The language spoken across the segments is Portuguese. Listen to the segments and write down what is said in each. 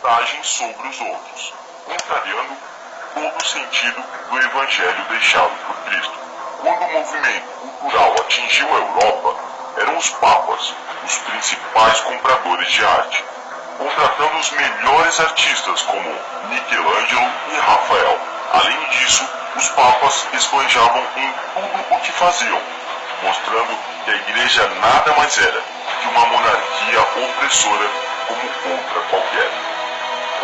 vantagem sobre os outros, contrariando todo o sentido do evangelho deixado por Cristo. Quando o movimento cultural atingiu a Europa, eram os papas os principais compradores de arte, contratando os melhores artistas como Michelangelo e Rafael. Além disso, os papas esbanjavam em tudo o que faziam, mostrando que a igreja nada mais era que uma monarquia opressora como outra qualquer,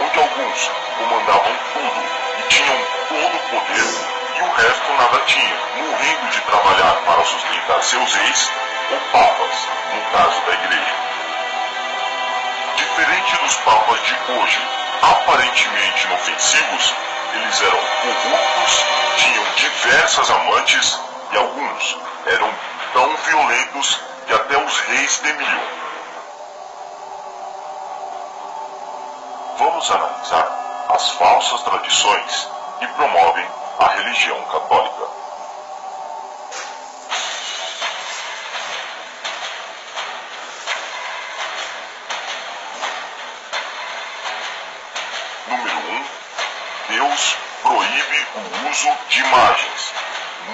onde alguns comandavam tudo e tinham todo o poder e o resto nada tinha, morrendo de trabalhar para sustentar seus reis ou papas, no caso da igreja. Diferente dos papas de hoje, aparentemente inofensivos, eles eram corruptos, tinham diversas amantes e alguns eram tão violentos que até os reis temiam. Vamos analisar as falsas tradições que promovem a religião católica. Número 1. Deus proíbe o uso de imagens,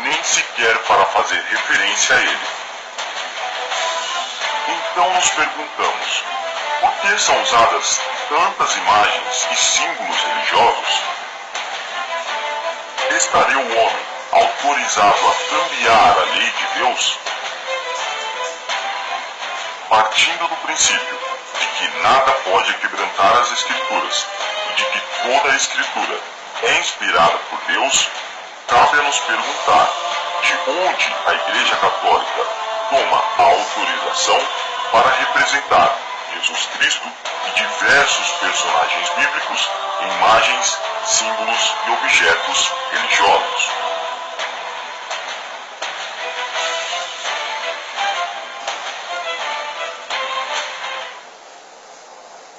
nem sequer para fazer referência a ele. Então nos perguntamos, por que são usadas tantas imagens e símbolos religiosos? Estaria o homem autorizado a cambiar a lei de Deus? Partindo do princípio de que nada pode quebrantar as Escrituras e de que toda a Escritura é inspirada por Deus, cabe a nos perguntar de onde a Igreja Católica toma a autorização para representar Jesus Cristo e diversos personagens bíblicos em imagens, símbolos e objetos religiosos.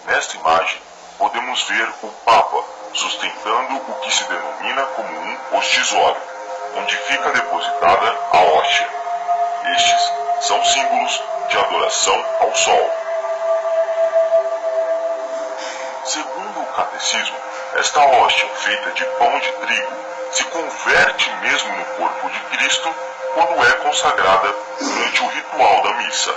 Nesta imagem, podemos ver o Papa sustentando o que se denomina como um hostisório, onde fica depositada a hóstia. Estes são símbolos de adoração ao Sol. Segundo o Catecismo, esta hóstia feita de pão de trigo se converte mesmo no corpo de Cristo quando é consagrada durante o ritual da missa.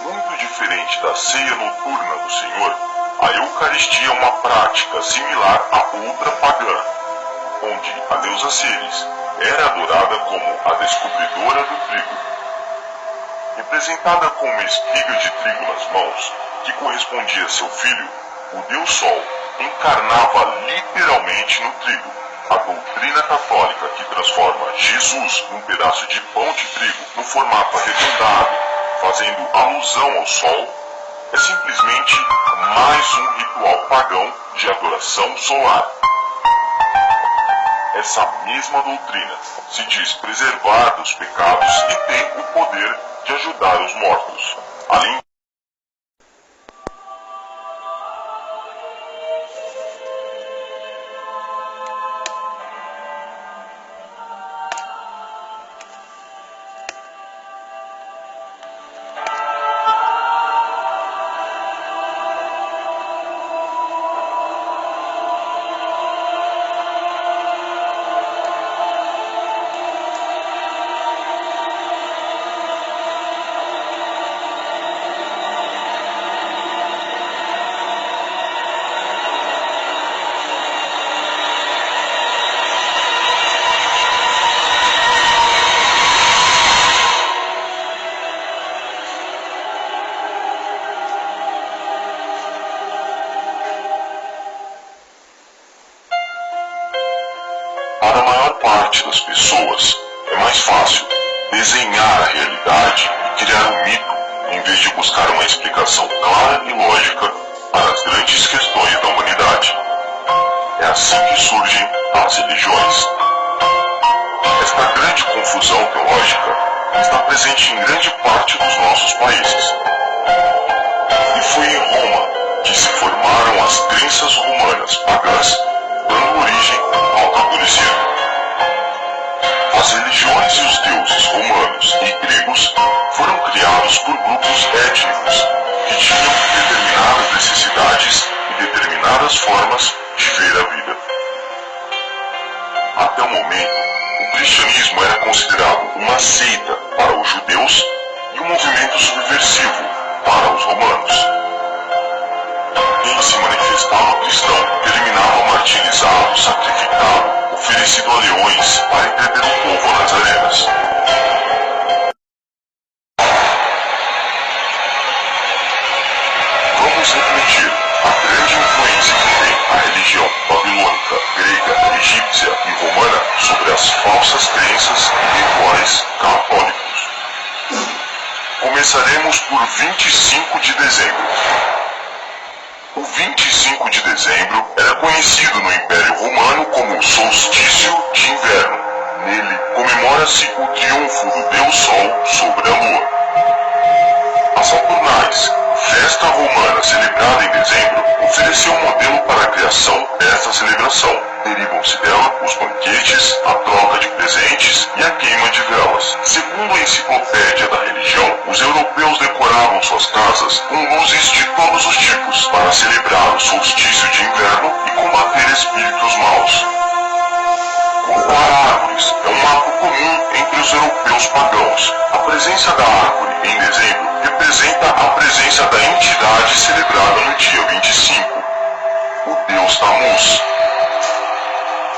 Muito diferente da ceia noturna do Senhor, a Eucaristia é uma prática similar a outra pagã, onde a deusa Ceres era adorada como a descobridora do trigo. Representada com uma espiga de trigo nas mãos, que correspondia a seu filho, o Deus Sol encarnava literalmente no trigo. A doutrina católica que transforma Jesus num pedaço de pão de trigo no formato arredondado, fazendo alusão ao Sol, é simplesmente mais um ritual pagão de adoração solar. Essa mesma doutrina se diz preservar dos pecados e tem o poder de ajudar os mortos. Além para a maior parte das pessoas, é mais fácil desenhar a realidade e criar um mito, em vez de buscar uma explicação clara e lógica para as grandes questões da humanidade. É assim que surgem as religiões. Esta grande confusão teológica está presente em grande parte dos nossos países. E foi em Roma que se formaram as crenças romanas pagãs, dando origem ao catolicismo. As religiões e os deuses romanos e gregos foram criados formados por grupos étnicos que tinham determinadas necessidades e determinadas formas de ver a vida. Até o momento, o cristianismo era considerado uma seita para os judeus e um movimento subversivo para os romanos. Quem se manifestava cristão terminava martirizado, sacrificado, oferecido a leões para entreter o povo nas arenas. Vamos refletir a grande influência que tem a religião babilônica, grega, egípcia e romana sobre as falsas crenças e rituais católicos. Começaremos por 25 de dezembro. O 25 de dezembro era conhecido no Império Romano como solstício de inverno. Nele comemora-se o triunfo do Deus Sol sobre a Lua. As Saturnais, festa romana celebrada em dezembro, ofereceu um modelo para a criação desta celebração. Derivam-se dela os banquetes, a troca de presentes e a queima de velas. Segundo a enciclopédia da religião, os europeus decoravam suas casas com luzes de todos os tipos para celebrar o solstício de inverno e combater espíritos maus. Cortar árvores é um ato comum entre os europeus pagãos. A presença da árvore em dezembro representa a presença da entidade celebrada no dia 25, o deus Tammuz.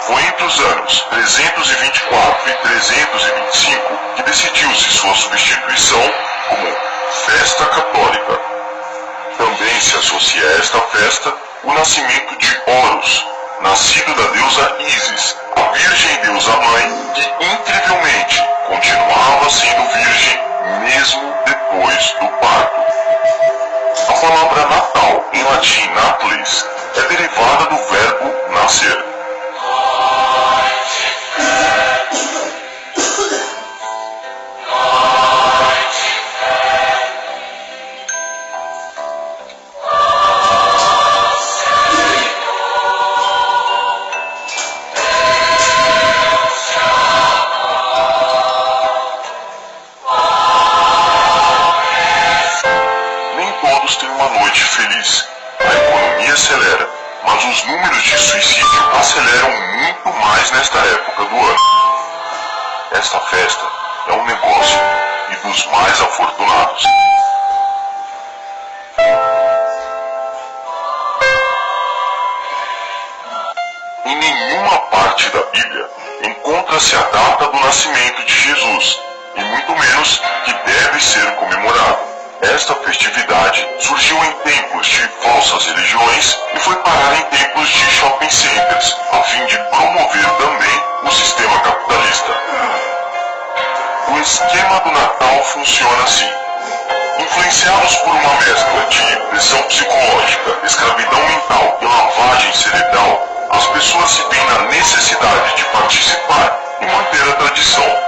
Foi entre os anos 324 e 325 que decidiu-se sua substituição como festa católica. Também se associa a esta festa o nascimento de Horus, nascido da deusa Ísis, a virgem deusa mãe que incrivelmente continuava sendo virgem mesmo depois do parto. A palavra Natal, em latim natalis, é derivada do verbo nascer. Feliz. A economia acelera, mas os números de suicídio aceleram muito mais nesta época do ano. Esta festa é um negócio e dos mais afortunados. Em nenhuma parte da Bíblia encontra-se a data do nascimento de Jesus, e muito menos que deve ser comemorado. Esta festividade surgiu em templos de falsas religiões e foi parar em templos de shopping centers, a fim de promover também o sistema capitalista. O esquema do Natal funciona assim. Influenciados por uma mescla de pressão psicológica, escravidão mental e lavagem cerebral, as pessoas se veem na necessidade de participar e manter a tradição.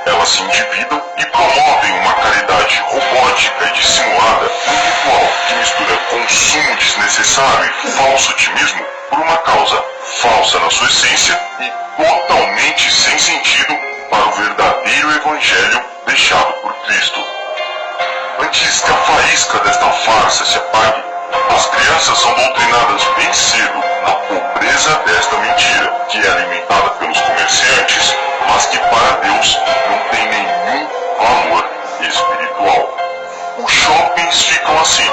Elas se endividam e promovem uma caridade robótica e dissimulada, um ritual que mistura consumo desnecessário e falso otimismo por uma causa falsa na sua essência e totalmente sem sentido para o verdadeiro evangelho deixado por Cristo. Antes que a faísca desta farsa se apague, as crianças são doutrinadas bem cedo na pobreza desta mentira, que é alimentada pelos comerciantes, mas que para Deus não tem nenhum valor espiritual. Os shoppings ficam assim,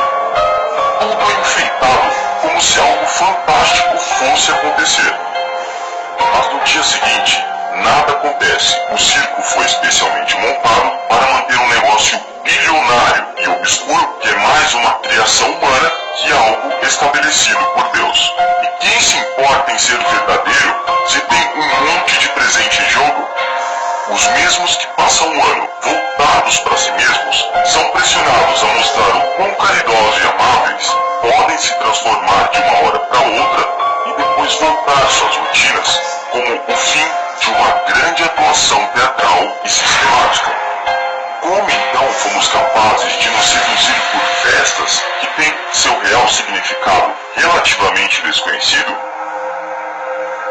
tudo enfeitado como se algo fantástico fosse acontecer. Mas no dia seguinte, nada acontece. O circo foi especialmente montado para manter um negócio bilionário e obscuro que é mais uma criação humana que algo estabelecido por Deus. E quem se importa em ser verdadeiro se tem um monte de presente em jogo? Os mesmos que passam o ano voltados para si mesmos são pressionados a mostrar o quão caridosos e amáveis podem se transformar de uma hora para outra e depois voltar às suas rotinas como o fim de uma grande atuação teatral e sistemática. Como então fomos capazes de nos seduzir por festas que têm seu real significado relativamente desconhecido?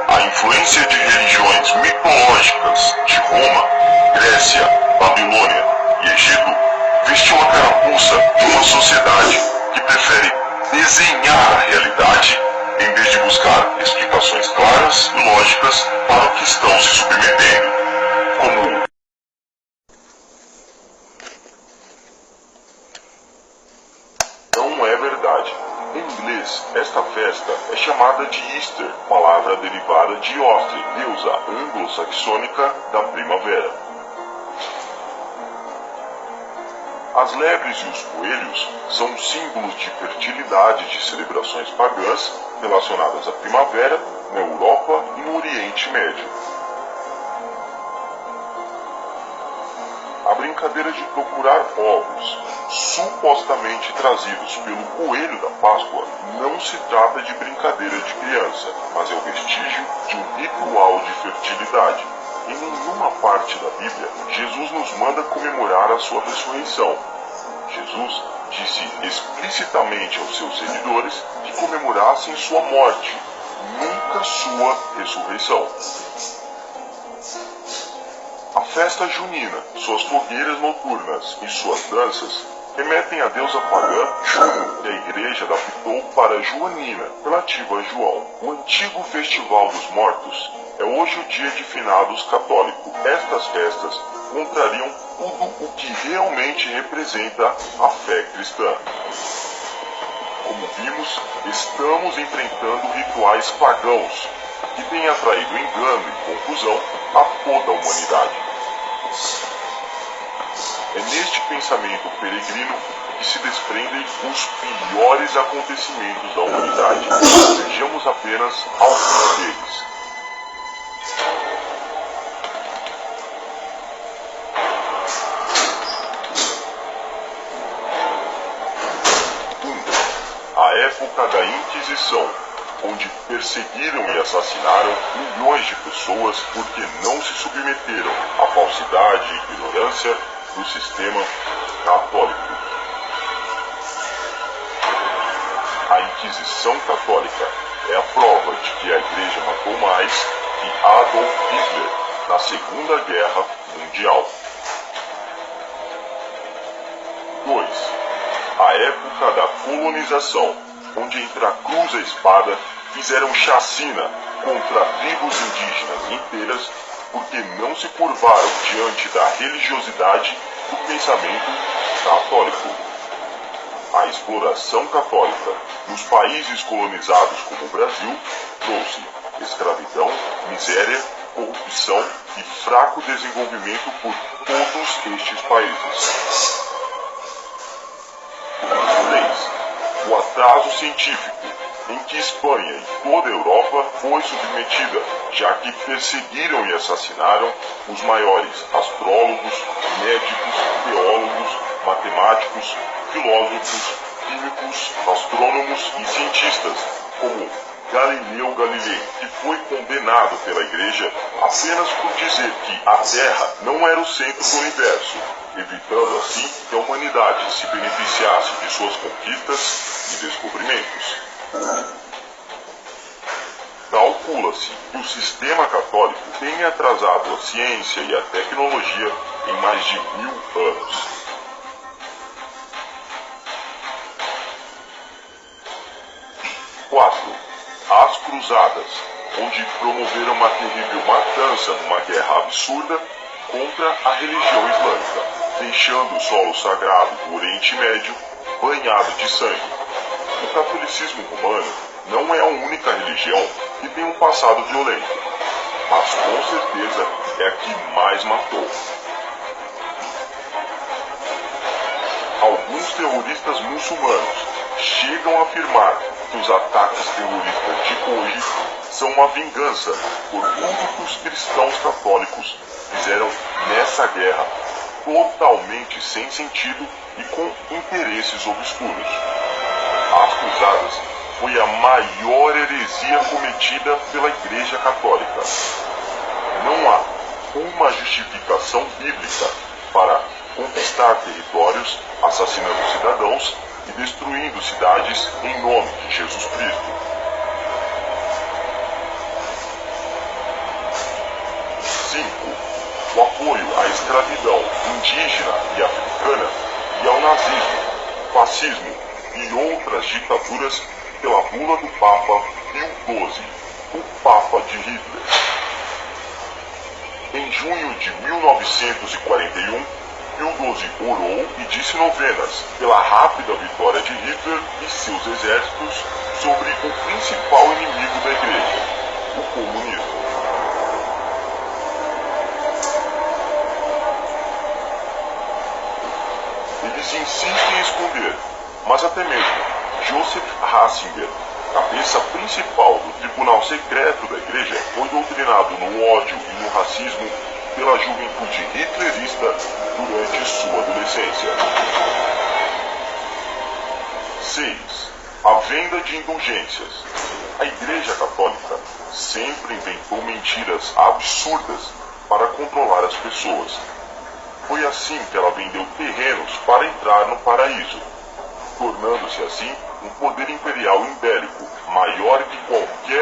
A influência de religiões mitológicas de Roma, Grécia, Babilônia e Egito vestiu a carapuça de uma sociedade que prefere desenhar a realidade em vez de buscar explicações claras e lógicas para o que estão se submetendo, como não é verdade. Em inglês, esta festa é chamada de Easter, palavra derivada de Ostri, deusa anglo-saxônica da primavera. As lebres e os coelhos são símbolos de fertilidade de celebrações pagãs relacionadas à primavera na Europa e no Oriente Médio. A brincadeira de procurar ovos, supostamente trazidos pelo coelho da Páscoa, não se trata de brincadeira de criança, mas é o vestígio de um ritual de fertilidade. Em nenhuma parte da Bíblia, Jesus nos manda comemorar a sua ressurreição. Jesus disse explicitamente aos seus seguidores que comemorassem sua morte, nunca sua ressurreição. A festa junina, suas fogueiras noturnas e suas danças remetem à deusa pagã Juno, que a igreja adaptou para Joanina, relativa a João. O antigo Festival dos Mortos é hoje o dia de finados católico. Estas festas contrariam tudo o que realmente representa a fé cristã. Como vimos, estamos enfrentando rituais pagãos que têm atraído engano e confusão a toda a humanidade. É neste pensamento peregrino que se desprendem os piores acontecimentos da humanidade. Vejamos apenas alguns deles. A época da Inquisição, onde perseguiram e assassinaram milhões de pessoas porque não se submeteram à falsidade e ignorância do sistema católico. A Inquisição Católica é a prova de que a Igreja matou mais que Adolf Hitler na Segunda Guerra Mundial. 2. A época da colonização, onde entre a cruz e a espada fizeram chacina contra tribos indígenas inteiras porque não se curvaram diante da religiosidade do pensamento católico. A exploração católica nos países colonizados como o Brasil trouxe escravidão, miséria, corrupção e fraco desenvolvimento por todos estes países. 3. O atraso científico, em que Espanha e toda a Europa foi submetida, já que perseguiram e assassinaram os maiores astrólogos, médicos, teólogos, matemáticos, filósofos, químicos, astrônomos e cientistas, como Galileu Galilei, que foi condenado pela Igreja apenas por dizer que a Terra não era o centro do universo, evitando assim que a humanidade se beneficiasse de suas conquistas e descobrimentos. Calcula-se que o sistema católico tenha atrasado a ciência e a tecnologia em mais de 1000 anos. 4. As Cruzadas, onde promoveram uma terrível matança numa guerra absurda contra a religião islâmica, deixando o solo sagrado do Oriente Médio banhado de sangue. O catolicismo romano não é a única religião que tem um passado violento, mas com certeza é a que mais matou. Alguns terroristas muçulmanos chegam a afirmar que os ataques terroristas de hoje são uma vingança por tudo que os cristãos católicos fizeram nessa guerra totalmente sem sentido e com interesses obscuros. As Cruzadas foi a maior heresia cometida pela Igreja Católica. Não há uma justificação bíblica para conquistar territórios, assassinando cidadãos e destruindo cidades em nome de Jesus Cristo. 5. O apoio à escravidão indígena e africana e ao nazismo, fascismo e outras ditaduras pela bula do Papa Pio XII, o Papa de Hitler. Em junho de 1941, Pio XII orou e disse novenas pela rápida vitória de Hitler e seus exércitos sobre o principal inimigo da Igreja, o comunismo. Eles insistem em esconder, mas até mesmo Joseph Ratzinger, cabeça principal do tribunal secreto da Igreja, foi doutrinado no ódio e no racismo pela juventude hitlerista durante sua adolescência. 6. A venda de indulgências. A Igreja Católica sempre inventou mentiras absurdas para controlar as pessoas. Foi assim que ela vendeu terrenos para entrar no paraíso, tornando-se assim um poder imperial imbélico maior que qualquer